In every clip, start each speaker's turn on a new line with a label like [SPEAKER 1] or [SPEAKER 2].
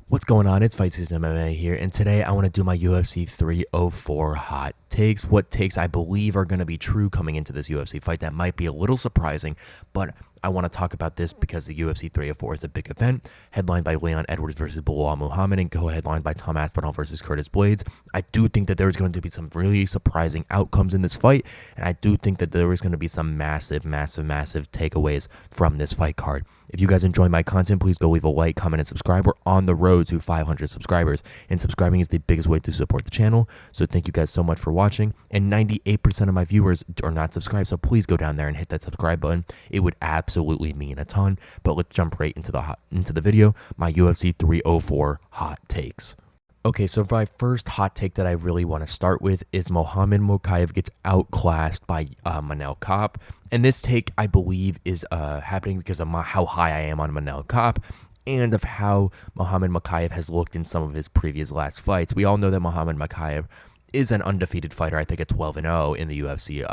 [SPEAKER 1] What's going on? It's Fight Season MMA here, and today I want to do my UFC 304 hot takes. What takes I believe are going to be true coming into this UFC fight that might be a little surprising, but I want to talk about this because the UFC 304 is a big event, headlined by Leon Edwards versus Belal Muhammad and co-headlined by Tom Aspinall versus Curtis Blades. I do think that there's going to be some really surprising outcomes in this fight, and I do think that there is going to be some massive takeaways from this fight card. If you guys enjoy my content, please go leave a like, comment, and subscribe. We're on the road to 500 subscribers, and subscribing is the biggest way to support the channel. So thank you guys so much for watching. And 98% of my viewers are not subscribed, so please go down there and hit that subscribe button. It would absolutely mean a ton. But let's jump right into the video. My UFC 304 hot takes. Okay, so my first hot take that I really want to start with is Muhammad Mokaev gets outclassed by Manel Kape. And this take, I believe, is happening because of how high I am on Manel Kape and of how Muhammad Mokaev has looked in some of his previous last fights. We all know that Muhammad Mokaev is an undefeated fighter, I think at 12-0 in the UFC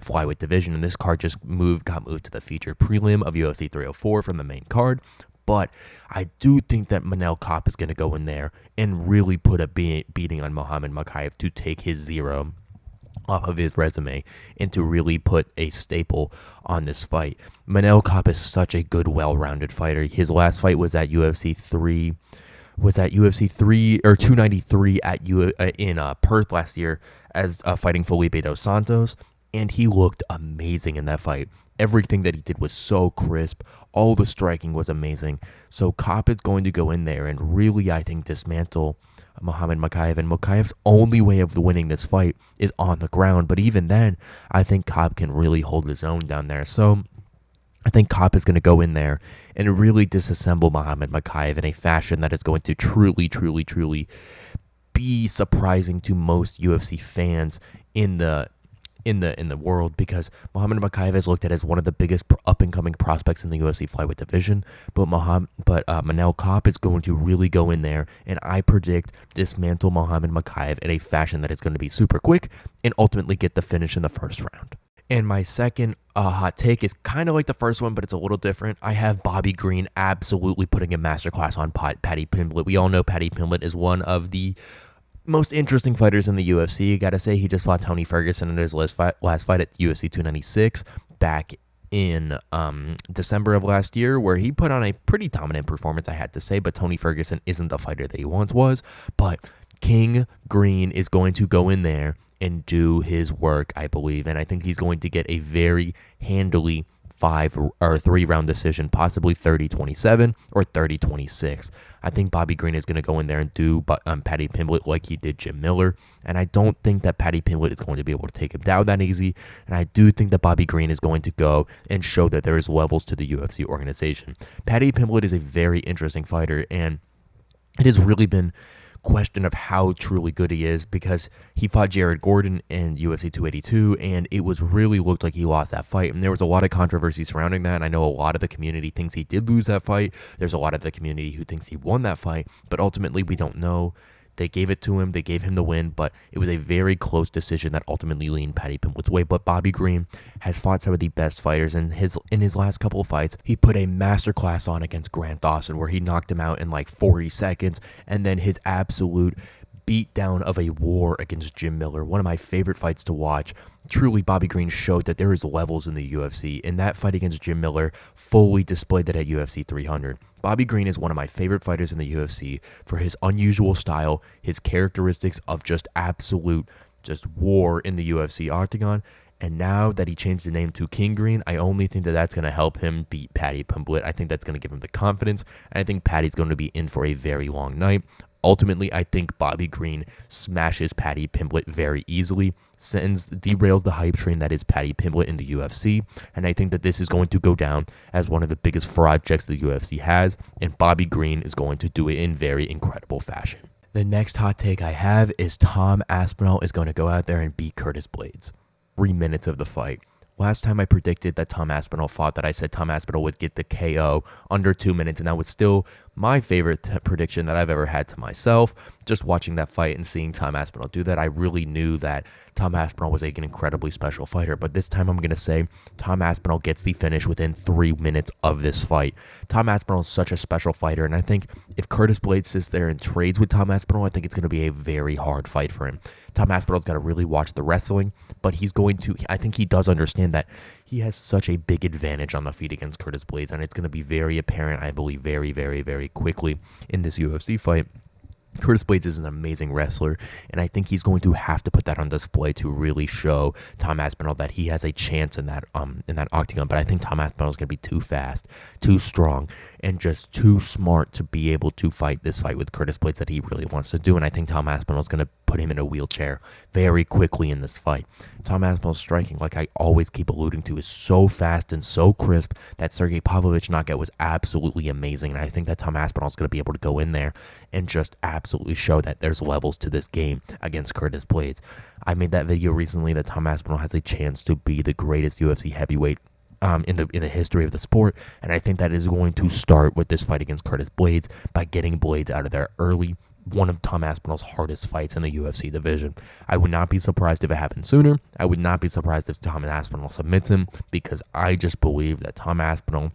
[SPEAKER 1] flyweight division. And this card just got moved to the featured prelim of UFC 304 from the main card. But I do think that Manel Kape is going to go in there and really put a beating on Muhammad Mokaev to take his zero off of his resume and to really put a staple on this fight. Manel Kape is such a good, well-rounded fighter. His last fight was at UFC 293 in Perth last year as fighting Felipe dos Santos, and he looked amazing in that fight. Everything that he did was so crisp. All the striking was amazing. So Kape is going to go in there and really, I think, dismantle Muhammad Mokaev. And Mokaev's only way of winning this fight is on the ground. But even then, I think Kape can really hold his own down there. So I think Kape is going to go in there and really disassemble Muhammad Mokaev in a fashion that is going to truly be surprising to most UFC fans in the world, because Muhammad Mokaev is looked at as one of the biggest up-and-coming prospects in the UFC flyweight division, but Manel Kape is going to really go in there, and I predict dismantle Muhammad Mokaev in a fashion that is going to be super quick and ultimately get the finish in the first round. And my second hot take is kind of like the first one, but it's a little different. I have Bobby Green absolutely putting a masterclass on Paddy Pimblett. We all know Paddy Pimblett is one of the most interesting fighters in the UFC. You gotta say, he just fought Tony Ferguson in his last fight at UFC 296 back in December of last year, where he put on a pretty dominant performance, I had to say, but Tony Ferguson isn't the fighter that he once was. But King Green is going to go in there and do his work, I believe, and I think he's going to get a very handily 3-round decision, possibly 30-27 or 30-26. I think Bobby Green is going to go in there and do Paddy Pimblett like he did Jim Miller, and I don't think that Paddy Pimblett is going to be able to take him down that easy, and I do think that Bobby Green is going to go and show that there is levels to the UFC organization. Paddy Pimblett is a very interesting fighter, and it has really been question of how truly good he is, because he fought Jared Gordon in UFC 282 and it was really looked like he lost that fight, and there was a lot of controversy surrounding that, and I know a lot of the community thinks he did lose that fight. There's a lot of the community who thinks he won that fight, but ultimately we don't know. They gave it to him. They gave him the win, but it was a very close decision that ultimately leaned Paddy Pimblett's way. But Bobby Green has fought some of the best fighters, and in his last couple of fights, he put a masterclass on against Grant Dawson, where he knocked him out in like 40 seconds, and then his absolute beatdown of a war against Jim Miller, one of my favorite fights to watch. Truly, Bobby Green showed that there is levels in the UFC, and that fight against Jim Miller fully displayed that at UFC 300. Bobby Green is one of my favorite fighters in the UFC for his unusual style, his characteristics of just absolute war in the UFC octagon, and now that he changed the name to King Green, I only think that that's going to help him beat Paddy Pimblett. I think that's going to give him the confidence, and I think Paddy's going to be in for a very long night. Ultimately, I think Bobby Green smashes Paddy Pimblett very easily, derails the hype train that is Paddy Pimblett in the UFC, and I think that this is going to go down as one of the biggest projects the UFC has, and Bobby Green is going to do it in very incredible fashion. The next hot take I have is Tom Aspinall is going to go out there and beat Curtis Blades. 3 minutes of the fight. Last time I predicted that Tom Aspinall fought, that I said Tom Aspinall would get the KO under 2 minutes, and that was still my favorite prediction that I've ever had to myself. Just watching that fight and seeing Tom Aspinall do that, I really knew that Tom Aspinall was an incredibly special fighter. But this time I'm going to say Tom Aspinall gets the finish within 3 minutes of this fight. Tom Aspinall is such a special fighter, and I think if Curtis Blaydes sits there and trades with Tom Aspinall, I think it's going to be a very hard fight for him. Tom Aspinall's got to really watch the wrestling, but I think he does understand that he has such a big advantage on the feet against Curtis Blaydes, and it's going to be very apparent, I believe, very, very, very quickly in this UFC fight. Curtis Blaydes is an amazing wrestler, and I think he's going to have to put that on display to really show Tom Aspinall that he has a chance in that octagon. But I think Tom Aspinall is going to be too fast, too strong, and just too smart to be able to fight this fight with Curtis Blaydes that he really wants to do. And I think Tom Aspinall is going to put him in a wheelchair very quickly in this fight. Tom Aspinall's striking, like I always keep alluding to, is so fast and so crisp. That Sergey Pavlovich knockout was absolutely amazing, and I think that Tom Aspinall is going to be able to go in there and just absolutely show that there's levels to this game against Curtis Blaydes. I made that video recently that Tom Aspinall has a chance to be the greatest UFC heavyweight in the history of the sport, and I think that is going to start with this fight against Curtis Blaydes by getting Blaydes out of there early. One of Tom Aspinall's hardest fights in the UFC division. I would not be surprised if it happened sooner. I would not be surprised if Tom Aspinall submits him, because I just believe that Tom Aspinall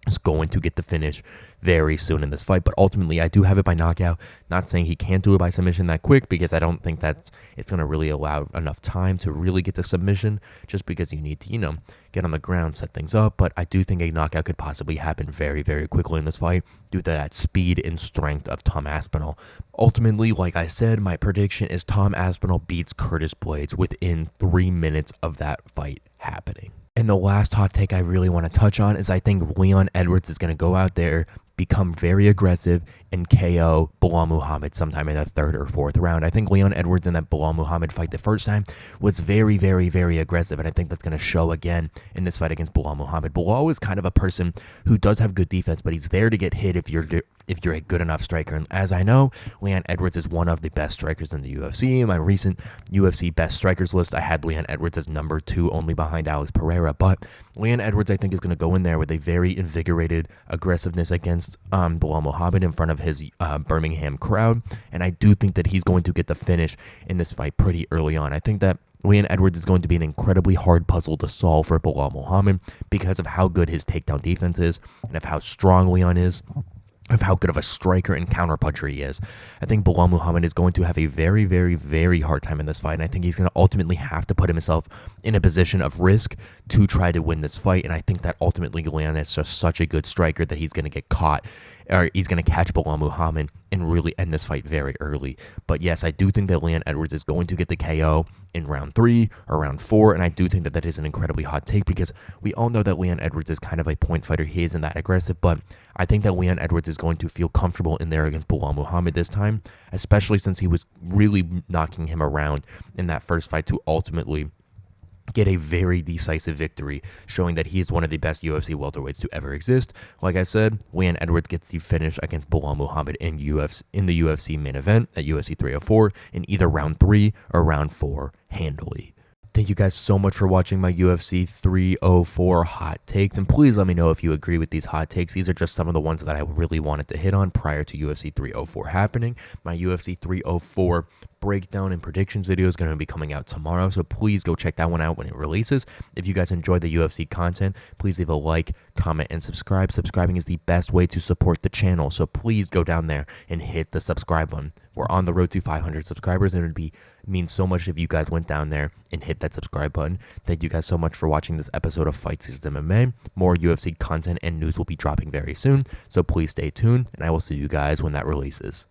[SPEAKER 1] is going to get the finish very soon in this fight. But ultimately, I do have it by knockout. Not saying he can't do it by submission that quick, because I don't think that it's going to really allow enough time to really get the submission, just because you need to, get on the ground, set things up. But I do think a knockout could possibly happen very, very quickly in this fight due to that speed and strength of Tom Aspinall. Ultimately, like I said, my prediction is Tom Aspinall beats Curtis Blaydes within 3 minutes of that fight happening. And the last hot take I really want to touch on is I think Leon Edwards is going to go out there, become very aggressive, and KO Belal Muhammad sometime in the 3rd or 4th round. I think Leon Edwards in that Belal Muhammad fight the first time was very, very, very aggressive, and I think that's going to show again in this fight against Belal Muhammad. Belal is kind of a person who does have good defense, but he's there to get hit if you're a good enough striker. And as I know, Leon Edwards is one of the best strikers in the UFC. In my recent UFC best strikers list, I had Leon Edwards as number 2, only behind Alex Pereira. But Leon Edwards, I think, is going to go in there with a very invigorated aggressiveness against Belal Muhammad in front of his Birmingham crowd. And I do think that he's going to get the finish in this fight pretty early on. I think that Leon Edwards is going to be an incredibly hard puzzle to solve for Belal Muhammad because of how good his takedown defense is and of how strong Leon is, of how good of a striker and counterpuncher he is. I think Belal Muhammad is going to have a very, very, very hard time in this fight, and I think he's going to ultimately have to put himself in a position of risk to try to win this fight, and I think that ultimately Leon is just such a good striker that he's going to get caught, or he's going to catch Belal Muhammad and really end this fight very early. But yes, I do think that Leon Edwards is going to get the KO in round 3 or round 4, and I do think that that is an incredibly hot take because we all know that Leon Edwards is kind of a point fighter. He isn't that aggressive, but I think that Leon Edwards is going to feel comfortable in there against Belal Muhammad this time, especially since he was really knocking him around in that first fight to ultimately get a very decisive victory, showing that he is one of the best UFC welterweights to ever exist. Like I said, Leon Edwards gets the finish against Belal Muhammad in the UFC main event at UFC 304 in either round 3 or round 4 handily. Thank you guys so much for watching my UFC 304 hot takes, and please let me know if you agree with these hot takes. These are just some of the ones that I really wanted to hit on prior to UFC 304 happening. My UFC 304 breakdown and predictions video is going to be coming out tomorrow, so please go check that one out when it releases. If you guys enjoy the UFC content, please leave a like, comment, and subscribe. Subscribing is the best way to support the channel, so please go down there and hit the subscribe button. We're on the road to 500 subscribers, and it would mean so much if you guys went down there and hit that subscribe button. Thank you guys so much for watching this episode of Fight Season MMA. More UFC content and news will be dropping very soon, so please stay tuned, and I will see you guys when that releases.